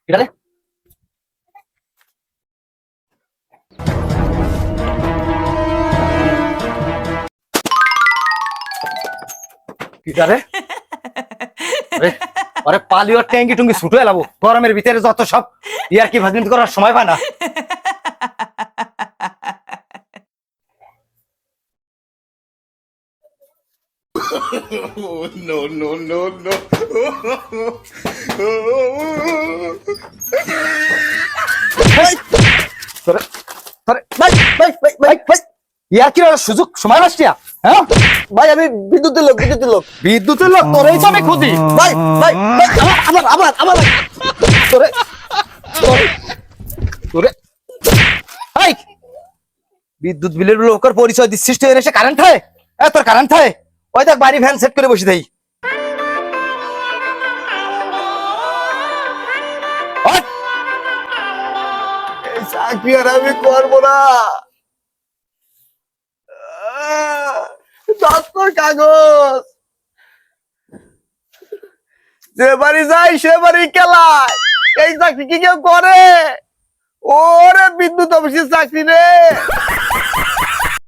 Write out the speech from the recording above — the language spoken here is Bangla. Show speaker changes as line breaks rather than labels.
এটা রে এটা রে আরে আরে পালিও ট্যাঙ্কি টুঙ্গি ছুটে এলাবো গরমের ভিতরে যত সব ইয়ার কি ভাজনিত করার সময় পায় না
Oh, no, no, no, no.
তোরে তোরে ভাই ভাই ভাই ভাই ভাই ইয়ার কি সুযোগ সময় নষ্টিয়া হ্যাঁ
ভাই আমি বিদ্যুতের লোক
বিদ্যুতের লোক তোরেই তো আমি খুঁজি
ভাই ভাই ভাই, আবার
তোরে তোরে তোরে এই বিদ্যুৎ বিলের লোকের পরিচয় দিচ্ছিস তুই এসে কারেন্ট হয় তোর কারেন্ট হয় ওই দেখ বাড়ি ফ্যান সেট করে বসে দেই
এই চাকরি আর আমি করবো না। দপ্তর কাগজ যে বাড়ি যাই সে বাড়ি কেলায়, এই চাকরি কি কেউ করে? ওরে বিদ্যুৎ অফিসের চাকরি রে।